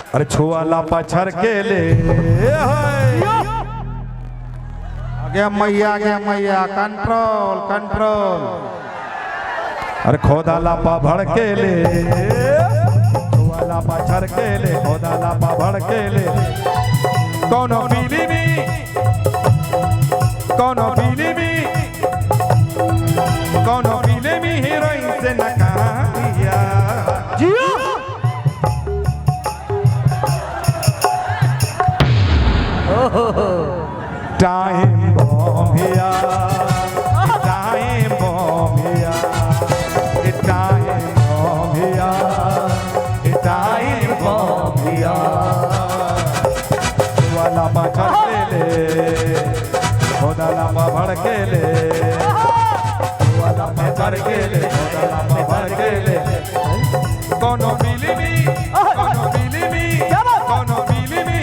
अरे छुआला पछर के ले गया मैया कंट्रोल कंट्रोल। अरे खोदाला पा भड़ के ले छुआला पछर के ले खोदाला पा भड़ के ले कोनो फिल्मी हीरोइन से न कहानिया टाइम बम हिया टाइम बम हिया टाइम बम हिया टाइम बम हिया वाला पछड़ के ले खोदाला भड़ के ले वाला पछड़ के ले खोदाला भड़ के ले कोनो फिल्मी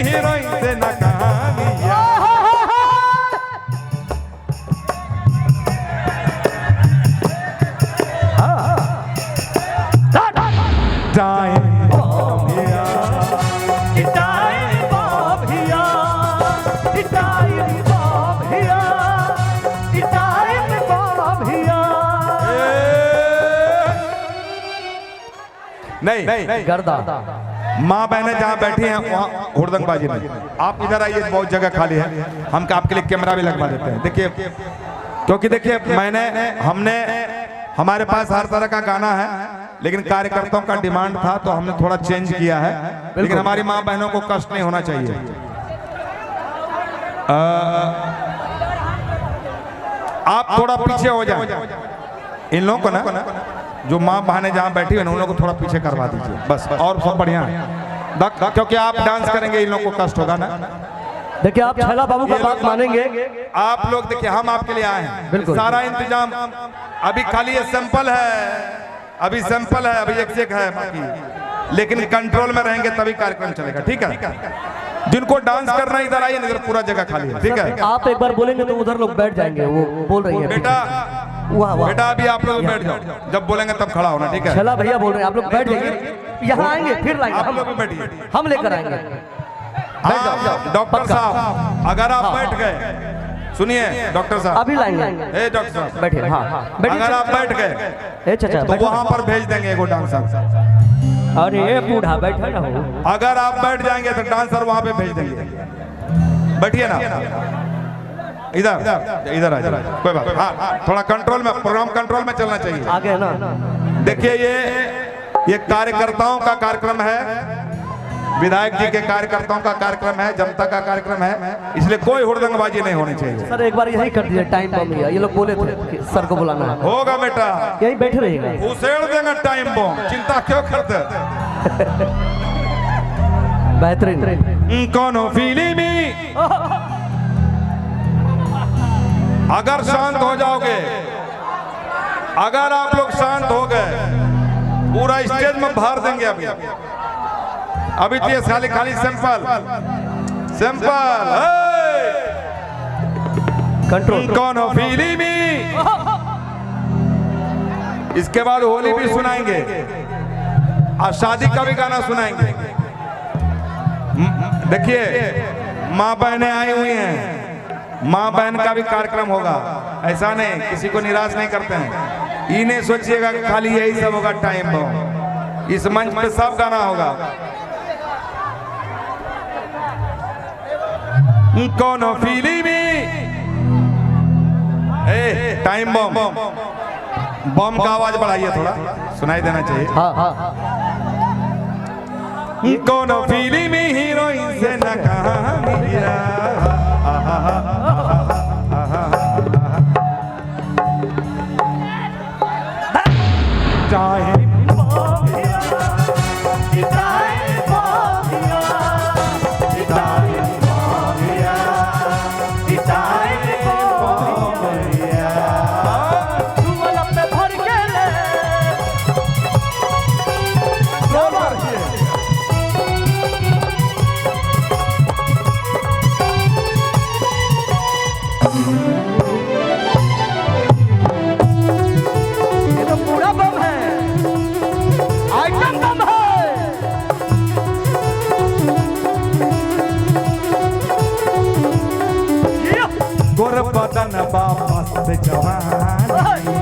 हीरोइन से न कहानिया टाइम बम हिया टाइम बम हिया टाइम बम हिया टाइम बम हिया। नहीं गर्दा माँ बहनें जहाँ बैठी हैं वहाँ हुड़दंगबाजी नहीं। आप इधर आइए, बहुत जगह खाली है, हम आपके लिए कैमरा भी लगवा देते हैं। देखिए क्योंकि देखिए हमने हमारे पास हर तरह का गाना है, लेकिन कार्यकर्ताओं का डिमांड था तो हमने थोड़ा चेंज किया है, लेकिन हमारी माँ बहनों को कष्ट नहीं होना चाहिए। आप थोड़ा पीछे हो जाए, इन लोगों को ना जो माँ बहनें जहाँ बैठी हुई हैं उन लोगों को थोड़ा पीछे करवा दीजिए बस, और सब बढ़िया है। क्योंकि आप डांस करेंगे इन लोगों को कष्ट होगा ना। देखिए आप छैला बाबू का बात मानेंगे। आप लोग देखिए हम आपके लिए आए हैं, बिल्कुल सारा इंतजाम अभी खाली ये सैंपल है, अभी सैंपल है, अभी एक है बाकी, लेकिन कंट्रोल में रहेंगे तभी कार्यक्रम चलेगा। ठीक है, जिनको डांस करना इधर आइए, इधर पूरा जगह खाली है। ठीक है, आप एक बार बोलेंगे तो उधर लोग बैठ जाएंगे। वो बोल रही है बेटा वाह बेटा अभी आप लोग बैठ जाओ, जब बोलेंगे तब खड़ा होना। ठीक है, छैला भैया बोल रहे हैं आप लोग बैठ जाइए, यहाँ आएंगे फिर लाएंगे, आप लोग भी बैठिए, हम लेकर आएंगे। डॉक्टर साहब अगर आप बैठ गए, सुनिए डॉक्टर साहब अभी लाएंगे। ए डॉक्टर साहब बैठिए, हाँ अगर आप बैठ गए चाचा तो वहां पर भेज देंगे एगो डांसर। अरे ये बूढ़ा बैठा ना हो। अगर आप बैठ जाएंगे तो डांसर वहां पे भेज देंगे। बैठिए ना, इधर इधर आ जाइए, कोई बात। हाँ थोड़ा कंट्रोल में, प्रोग्राम कंट्रोल में चलना चाहिए। आगे है ना। देखिए ये कार्यकर्ताओं का कार्यक्रम है, विधायक जी के कार्यकर्ताओं का कार्यक्रम है, जनता का कार्यक्रम है, इसलिए कोई हुड़दंगबाजी नहीं होनी चाहिए। सर एक बार यही कर दीजिए, टाइम बम हिया। ये लोग बोले थे कि सर को बुलाना है। होगा बेटा, यही बैठे रहिएगा, उसेड़ देंगे टाइम बम, चिंता क्यों करते। बेहतरीन। कोनो फिल्मी अगर शांत हो जाओगे, अगर आप लोग शांत हो गए, पूरा स्टेज में भर देंगे। अभी तो ये खाली सैंपल कंट्रोल। कौन हो फिल्मी, इसके बाद होली भी सुनाएंगे और शादी का भी गाना सुनाएंगे। देखिए माँ बहनें आई हुई हैं, माँ बहन का भी कार्यक्रम होगा, ऐसा नहीं, किसी को निराश नहीं करते हैं। इन्हें सोचिएगा कि खाली यही सब होगा टाइम बम, इस मंच पे सब गाना होगा। कोनो फिल्मी टाइम बम, बम का आवाज बढ़ाइए, थोड़ा सुनाई देना चाहिए। हाँ हाँ कोनो फिल्मी हीरोइन से न कहानिया टाइम ये तो पूरा बम है। मस्त जवानी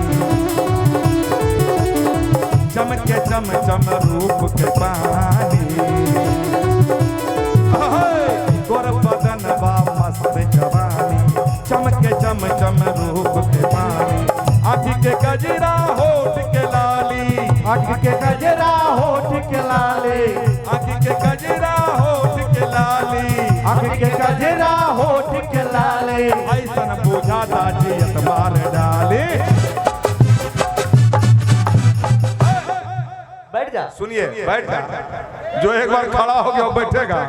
चमके चम चम रूप के पानी गोर बदन बा मस्त जवानी चमके चम चम रूप के पानी आँखी के गजरा होठ के लाली आँख के गजरा होठ के लाले आँखी के गजरा होठ के लाली आँख के गजरा होठ के लाले ऐसन बुझाता जियत मार डाले बैठ जा सुनिए बैठ जा जो एक बार खड़ा हो गया वो बैठेगा